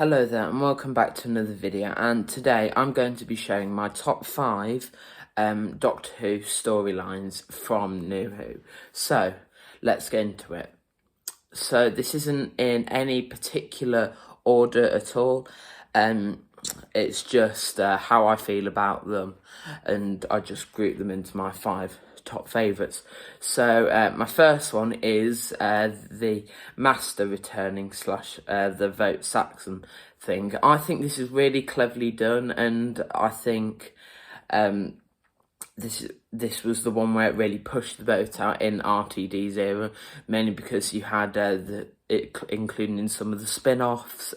Hello there and welcome back to another video, and today I'm going to be showing my top 5 Doctor Who storylines from New Who. So let's get into it. So this isn't in any particular order at all, it's just how I feel about them, and I just group them into my 5 top favourites. So my first one is the Master returning / the Vote Saxon thing. I think this is really cleverly done, and I think this was the one where it really pushed the boat out in RTD's era, mainly because you had it including in some of the spin-offs.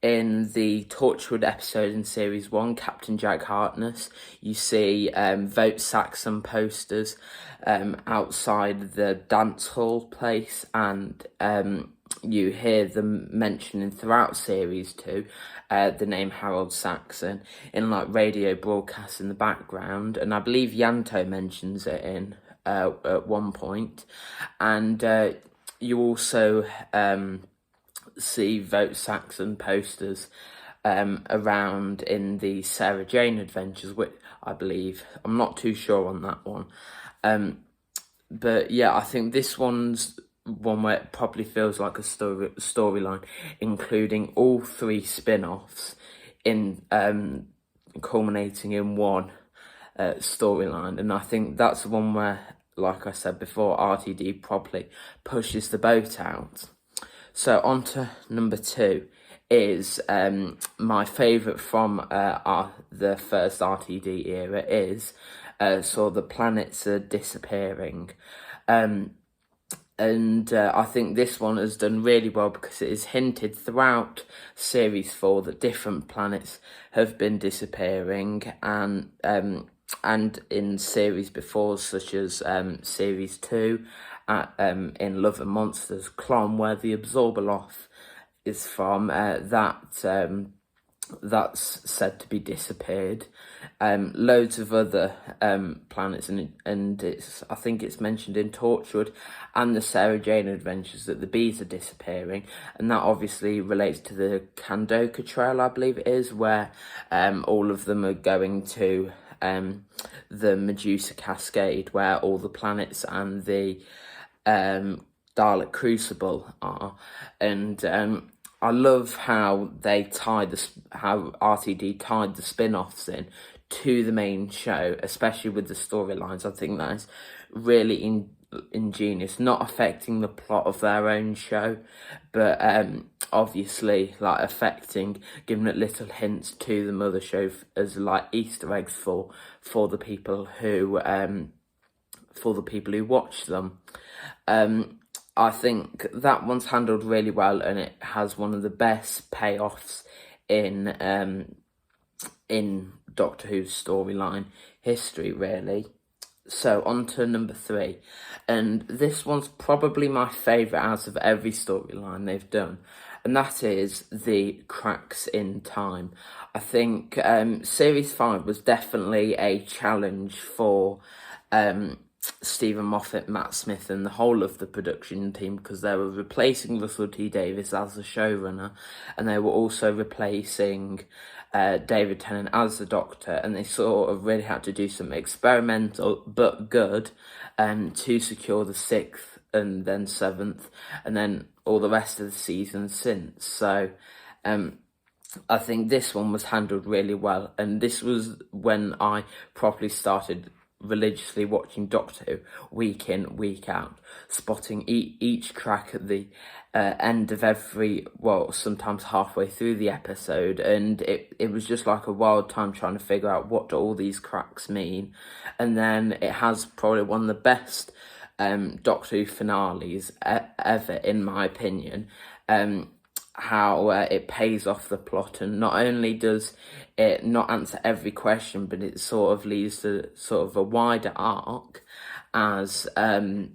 In the Torchwood episode in Series 1, Captain Jack Harkness, you see Vote Saxon posters outside the dance hall place, and you hear them mentioning throughout Series 2 the name Harold Saxon in like radio broadcasts in the background, and I believe Yanto mentions it in at one point, and you also see Vote Saxon posters around in the Sarah Jane Adventures, which I believe, I'm not too sure on that one, but yeah, I think this one's one where it probably feels like a storyline, including all 3 spin-offs in culminating in one storyline, and I think that's the one where, like I said before, RTD probably pushes the boat out. So on to number 2 is my favourite from the first RTD era is So the Planets Are Disappearing. And I think this one has done really well because it is hinted throughout Series 4 that different planets have been disappearing, and in series before, such as Series 2, in Love and Monsters, Clon, where the Absorbaloth is from, that's said to be disappeared. Loads of other planets, and I think it's mentioned in Torchwood and the Sarah Jane Adventures that the bees are disappearing, and that obviously relates to the Kandoka Trail, I believe it is, where all of them are going to the Medusa Cascade, where all the planets and the Dalek Crucible are, and I love how how RTD tied the spin-offs in to the main show, especially with the storylines. I think that is really ingenious, not affecting the plot of their own show, but obviously like giving it little hints to the mother show as like Easter eggs for the people who watch them. I think that one's handled really well, and it has one of the best payoffs in Doctor Who's storyline history, really. So on to number 3, and this one's probably my favourite out of every storyline they've done, and that is the Cracks in Time. I think Series 5 was definitely a challenge for Stephen Moffat, Matt Smith, and the whole of the production team, because they were replacing Russell T Davies as the showrunner, and they were also replacing David Tennant as the Doctor, and they sort of really had to do some experimental but good to secure the 6th and then 7th and then all the rest of the season since. So I think this one was handled really well, and this was when I properly started religiously watching Doctor Who week in, week out, spotting each crack at the end of sometimes halfway through the episode, and it was just like a wild time trying to figure out what do all these cracks mean. And then it has probably one of the best Doctor Who finales ever, in my opinion. How it pays off the plot, and not only does it not answer every question, but it sort of leads to sort of a wider arc as like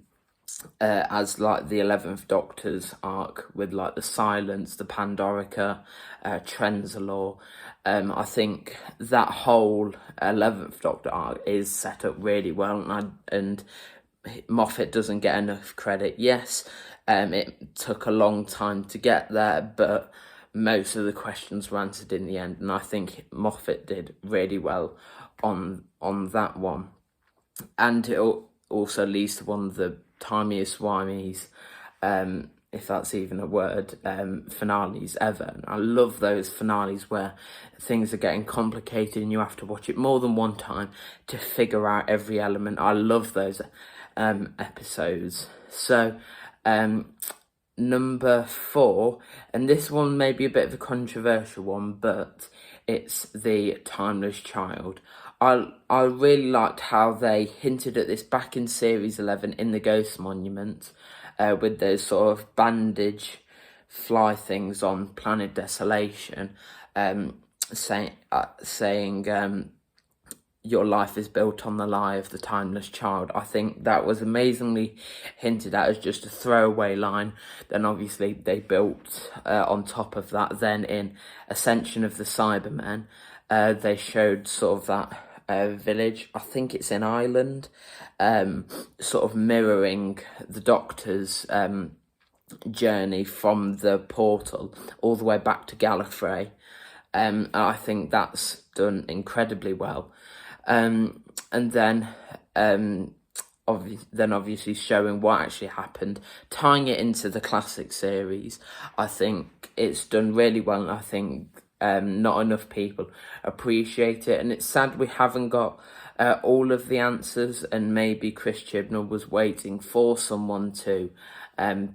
the 11th Doctor's arc with like the Silence, the Pandorica, Trenzalore. I think that whole 11th Doctor arc is set up really well, and Moffat doesn't get enough credit. Yes, it took a long time to get there, but most of the questions were answered in the end, and I think Moffat did really well on that one. And it also leads to one of the timey-wimey's, if that's even a word, finales ever. And I love those finales where things are getting complicated and you have to watch it more than one time to figure out every element. I love those episodes. So, number 4, and this one may be a bit of a controversial one, but it's The Timeless Child. I really liked how they hinted at this back in Series 11 in the Ghost Monument, with those sort of bandage fly things on Planet Desolation, saying your life is built on the lie of the timeless child. I think that was amazingly hinted at as just a throwaway line. Then obviously they built on top of that. Then in Ascension of the Cybermen, they showed sort of that village. I think it's in Ireland, sort of mirroring the Doctor's journey from the portal all the way back to Gallifrey. And I think that's done incredibly well. And then obviously showing what actually happened, tying it into the classic series. I think it's done really well, and I think not enough people appreciate it. And it's sad we haven't got all of the answers, and maybe Chris Chibnall was waiting for someone to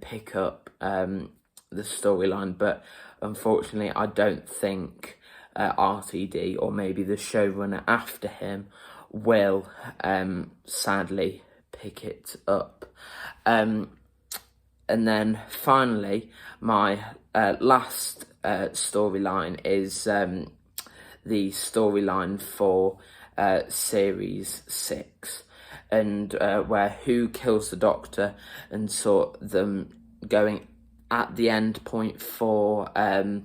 pick up the storyline, but unfortunately I don't think RTD, or maybe the showrunner after him, will sadly pick it up. And then finally, my last storyline is the storyline for Series 6, and where Who kills the Doctor, and saw them going at the end point for the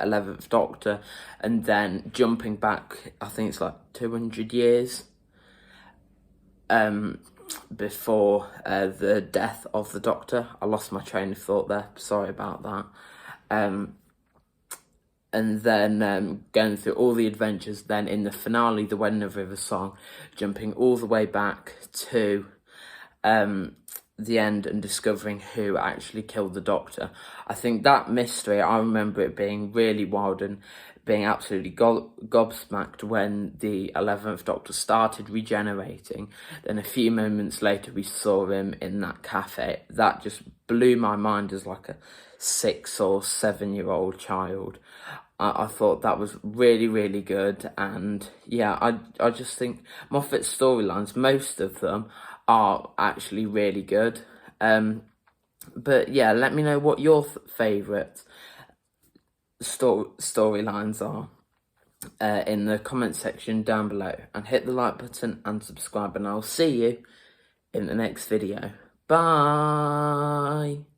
11th Doctor, and then jumping back, I think it's like 200 years before the death of the Doctor. I lost my train of thought there, sorry about that. And then going through all the adventures, then in the finale, the Wedding of River Song, jumping all the way back to the end and discovering who actually killed the Doctor. I think that mystery, I remember it being really wild and being absolutely gobsmacked when the 11th Doctor started regenerating. Then a few moments later we saw him in that cafe. That just blew my mind as like a 6 or 7 year old child. I thought that was really, really good. And yeah, I just think Moffat's storylines, most of them, are actually really good. But yeah, let me know what your favourite storylines are in the comment section down below. And hit the like button and subscribe, and I'll see you in the next video. Bye!